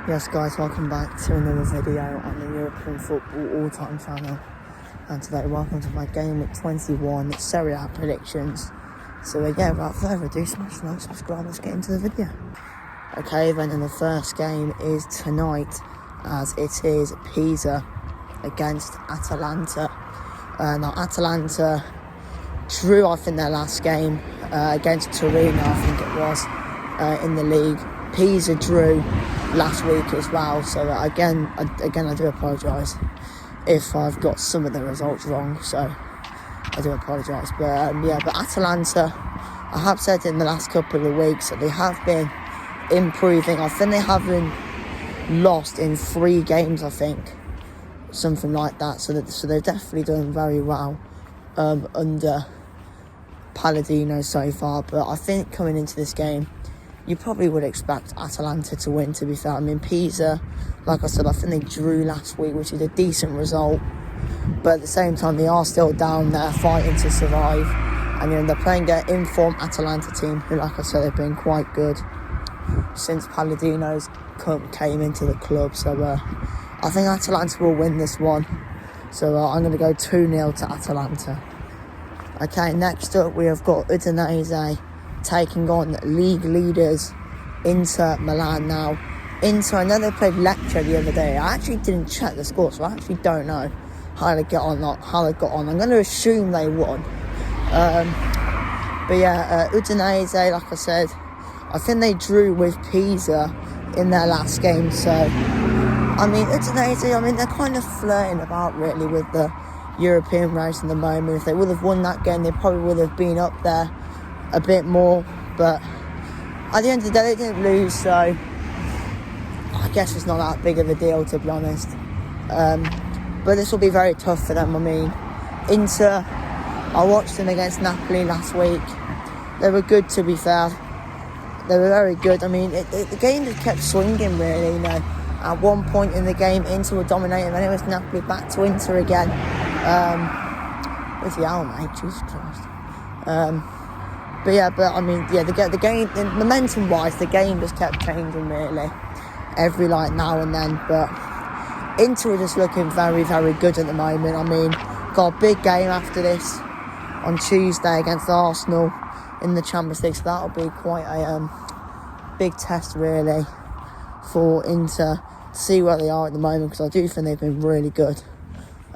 Yes guys, welcome back to another video on the European Football All-Time channel. And today, welcome to my GW21 Serie A predictions. So without further ado, smash like, subscribe, let's get into the video. Okay, then the first game is tonight, as it is Pisa against Atalanta. Now Atalanta drew, I think, their last game against Torino, I think it was, in the league. Pisa drew last week as well, so again I do apologise if I've got some of the results wrong, so I do apologise. But Atalanta, I have said in the last couple of weeks that they have been improving. I think they haven't lost in 3 games, I think, something like that, so they're definitely doing very well under Palladino so far. But I think coming into this game, you probably would expect Atalanta to win, to be fair. I mean, Pisa, like I said, I think they drew last week, which is a decent result. But at the same time, they are still down there fighting to survive. And, they're playing their in-form Atalanta team, who, like I said, have been quite good since Palladino's came into the club. So I think Atalanta will win this one. So I'm going to go 2-0 to Atalanta. Okay, next up, we have got Udinese taking on league leaders Inter Milan. Now, Inter, I know they played Lecce the other day. I actually didn't check the score, so I actually don't know how they got on. I'm going to assume they won. Udinese, like I said, I think they drew with Pisa in their last game. So, I mean, Udinese, they're kind of flirting about really with the European race in the moment. If they would have won that game, they probably would have been up there a bit more, but at the end of the day they didn't lose, so I guess it's not that big of a deal, to be honest. But this will be very tough for them. I mean, Inter, I watched them against Napoli last week. They were good, to be fair. They were very good. I mean, the game just kept swinging, really. At one point in the game, Inter were dominating, and it was Napoli back to Inter again. Where's the owl, mate? Jesus Christ. The game, momentum-wise, the game just kept changing, really, every now and then. But Inter are just looking very, very good at the moment. I mean, got a big game after this on Tuesday against Arsenal in the Champions League, so that'll be quite a big test, really, for Inter to see where they are at the moment, because I do think they've been really good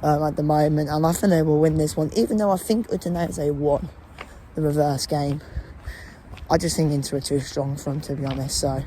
at the moment, and I think they will win this one, even though I think Udinese won the reverse game. I just think Inter are too strong for them, to be honest, so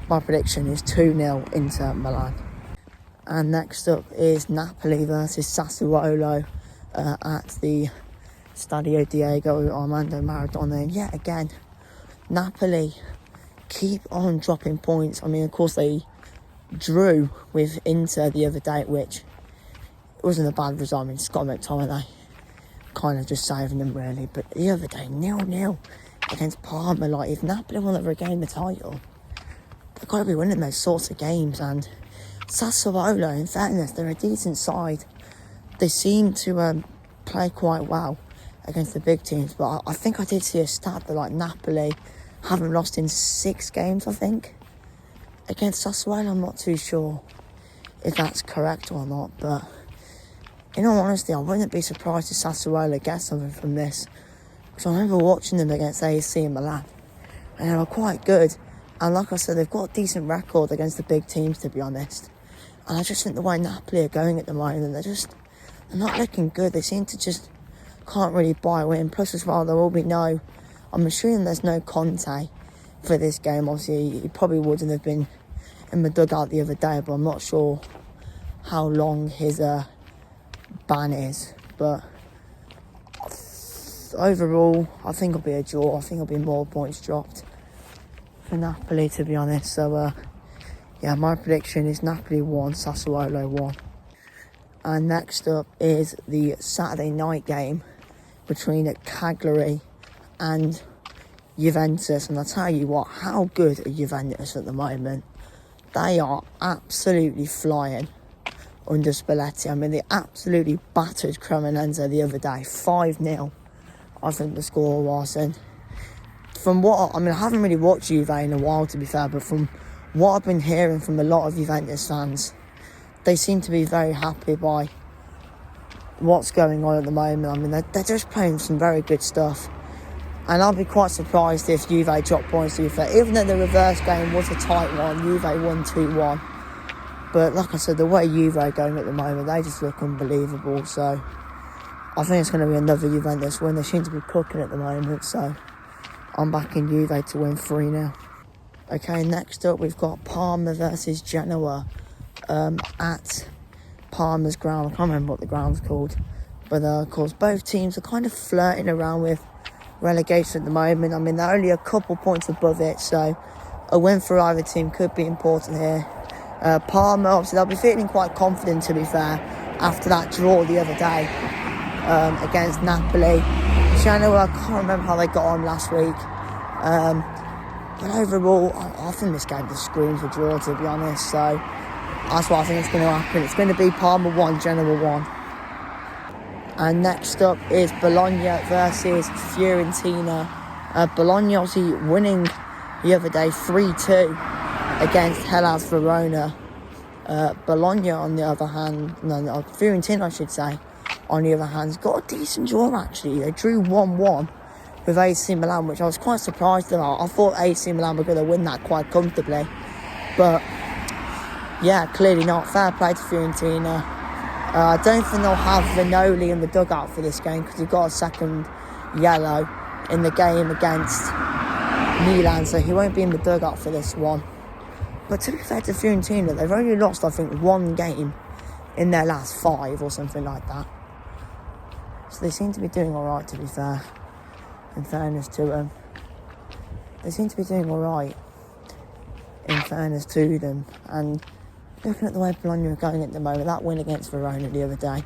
my prediction is 2-0 Inter Milan. And next up is Napoli versus Sassuolo at the Stadio Diego Armando Maradona. And yet again, Napoli keep on dropping points. I mean, of course, they drew with Inter the other day, which wasn't a bad result. I mean, Scott McTominay kind of just saving them, really. But the other day, 0-0 against Parma. If Napoli will ever regain the title, they've got to be winning those sorts of games. And Sassuolo, in fairness, they're a decent side. They seem to play quite well against the big teams. But I think I did see a stat that Napoli haven't lost in 6 games, I think, against Sassuolo. I'm not too sure if that's correct or not, but in all honesty, I wouldn't be surprised if Sassuolo get something from this, because I remember watching them against AC Milan, and they were quite good. And like I said, they've got a decent record against the big teams, to be honest. And I just think the way Napoli are going at the moment, they're not looking good. They seem to just can't really buy a win. Plus, as well, there will be I'm assuming there's no Conte for this game. Obviously, he probably wouldn't have been in the dugout the other day, but I'm not sure how long his ban is. But overall, I think it'll be a draw. I think it'll be more points dropped for Napoli, to be honest. So my prediction is Napoli 1, Sassuolo 1. And next up is the Saturday night game between Cagliari and Juventus. And I'll tell you what, how good are Juventus at the moment? They are absolutely flying under Spalletti. I mean, they absolutely battered Cremonese the other day, 5-0, I think the score was. And from I haven't really watched Juve in a while, to be fair, but from what I've been hearing from a lot of Juventus fans, they seem to be very happy by what's going on at the moment. I mean, they're just playing some very good stuff. And I'll be quite surprised if Juve drop points to Juve. Even though the reverse game was a tight one, Juve won 2-1. But like I said, the way Juve are going at the moment, they just look unbelievable. So I think it's going to be another Juventus win. They seem to be cooking at the moment. So I'm backing Juve to win 3-0. Okay, next up we've got Parma versus Genoa at Parma's ground. I can't remember what the ground's called. But of course, both teams are kind of flirting around with relegation at the moment. I mean, they're only a couple points above it, so a win for either team could be important here. Parma, obviously, they'll be feeling quite confident, to be fair, after that draw the other day against Napoli. Genoa, I can't remember how they got on last week. But overall, I think this game just screams a draw, to be honest. So that's what I think is going to happen. It's going to be Parma 1, Genoa 1. And next up is Bologna versus Fiorentina. Bologna obviously winning the other day 3-2 against Hellas Verona. Bologna, on the other hand, Fiorentina, I should say, on the other hand, has got a decent draw actually. They drew 1-1 with AC Milan, which I was quite surprised about. I thought AC Milan were going to win that quite comfortably. But yeah, clearly not. Fair play to Fiorentina. I don't think they'll have Vinoli in the dugout for this game because he got a second yellow in the game against Milan, so he won't be in the dugout for this one. But to be fair to Fiorentina, they've only lost, I think, one game in their last 5 or something like that. So they seem to be doing alright, to be fair. In fairness to them. They seem to be doing alright, in fairness to them. And looking at the way Bologna are going at the moment, that win against Verona the other day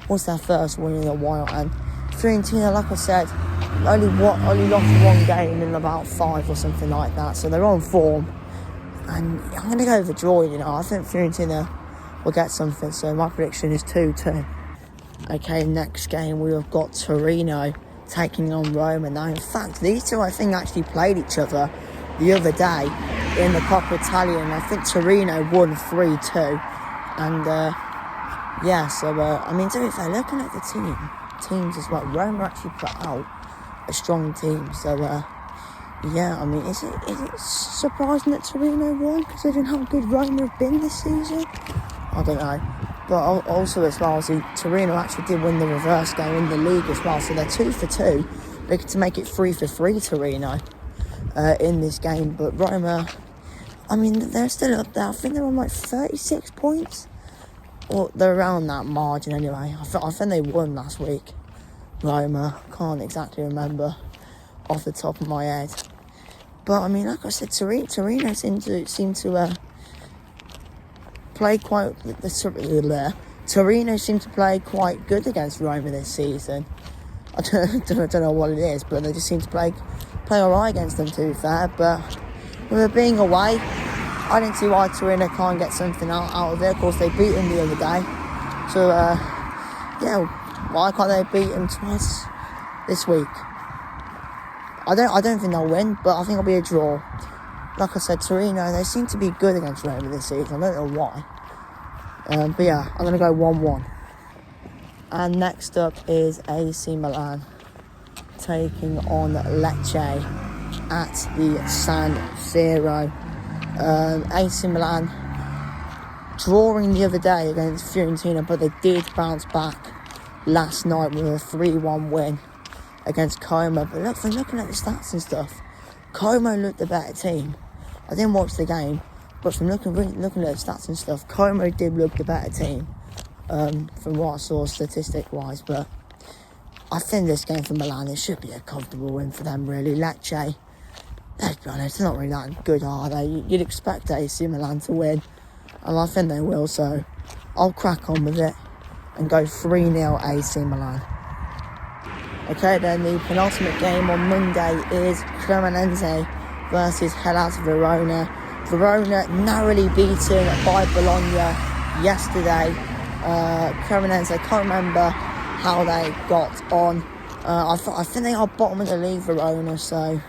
was their first win in a while. And Fiorentina, like I said, only lost one game in about 5 or something like that. So they're on form. And I'm going to go for draw, I think Fiorentina will get something. So my prediction is 2-2. Okay, next game we have got Torino taking on Roma. Now, in fact, these two, I think, actually played each other the other day in the Coppa Italia. I think Torino won 3-2. And, I mean, to be fair, looking at the teams as well, Roma actually put out a strong team. So, I mean, is it surprising that Torino won, considering how good Roma have been this season? I don't know. But also as well, see, Torino actually did win the reverse game in the league as well. So they're 2 for 2. Looking to make it 3 for 3, Torino, in this game. But Roma, I mean, they're still up there. I think they're on like 36 points. Or they're around that margin anyway. I think they won last week. Roma, can't exactly remember off the top of my head. But I mean, like I said, Torino seem to play quite. Torino seem to play quite good against Roma this season. I don't know what it is, but they just seem to play alright against them, to be fair. But with it being away, I didn't see why Torino can't get something out of it. Of course, they beat them the other day. So, why can't they beat them twice this week? I don't think they'll win, but I think it'll be a draw. Like I said, Torino, they seem to be good against Roma this season. I don't know why. But yeah, I'm going to go 1-1. And next up is AC Milan taking on Lecce at the San Siro. AC Milan drawing the other day against Fiorentina, but they did bounce back last night with a 3-1 win against Como. But from looking at the stats and stuff, Como looked the better team. I didn't watch the game, but from looking at the stats and stuff, Como did look the better team, from what I saw statistic-wise. But I think this game for Milan, it should be a comfortable win for them, really. Lecce, let's be honest, they're not really that good, are they? You'd expect AC Milan to win, and I think they will, so I'll crack on with it and go 3-0 AC Milan. Okay, then the penultimate game on Monday is Cremonese versus Hellas Verona. Verona narrowly beaten by Bologna yesterday. Cremonese, I can't remember how they got on. I think they are bottom of the league, Verona. So,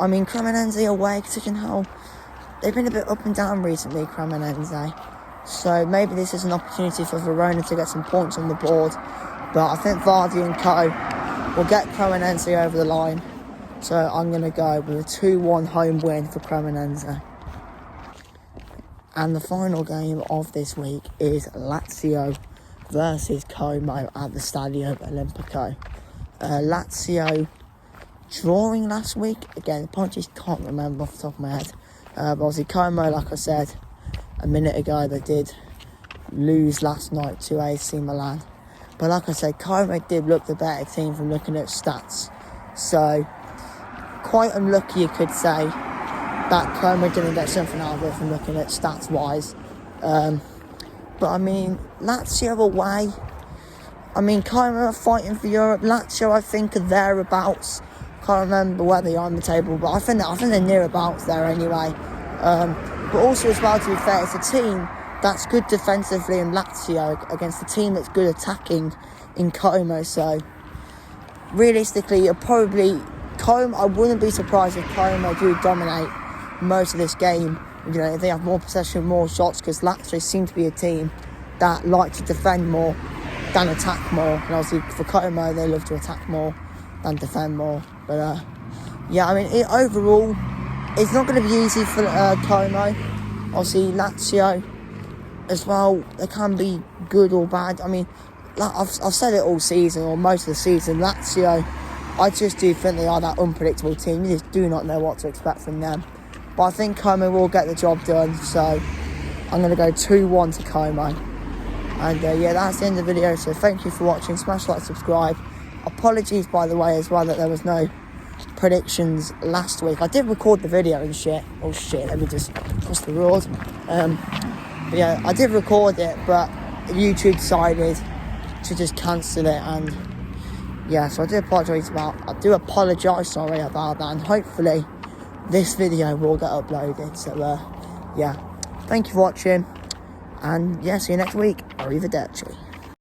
I mean, Cremonese away, considering how they've been a bit up and down recently, Cremonense. So maybe this is an opportunity for Verona to get some points on the board. But I think Vardy and co will get Cremonense over the line. So I'm going to go with a 2-1 home win for Cremonense. And the final game of this week is Lazio versus Como at the Stadio Olimpico. Lazio drawing last week. Again, apologies, can't remember off the top of my head. But obviously Como, like I said a minute ago, they did lose last night to AC Milan. But like I said, Como did look the better team from looking at stats. So, quite unlucky, you could say, that Como didn't get something out of it from looking at stats-wise. But, I mean, Lazio away. I mean, Como are fighting for Europe. Lazio, I think, are thereabouts. Can't remember where they are on the table, but I think they're nearabouts there anyway. But also, as well, to be fair, it's a team that's good defensively in Lazio against a team that's good attacking in Como. So, realistically, I wouldn't be surprised if Como do dominate most of this game. You know, if they have more possession, more shots, because Lazio seem to be a team that like to defend more than attack more. And obviously, for Como, they love to attack more than defend more. But, yeah, I mean, overall, it's not going to be easy for Como. Obviously, Lazio as well, they can be good or bad. I mean, I've said it all season, or most of the season, Lazio, I just do think they are that unpredictable team. You just do not know what to expect from them. But I think Como will get the job done, so I'm going to go 2-1 to Como. And yeah, that's the end of the video, so thank you for watching. Smash like, subscribe. Apologies, by the way, as well, that there was no predictions last week. I did record the video and shit. Oh shit, let me just cross the road. But yeah, I did record it, but YouTube decided to just cancel it, and yeah, so I do apologise about that, and hopefully this video will get uploaded. So yeah, thank you for watching, and yeah, see you next week. Arrivederci.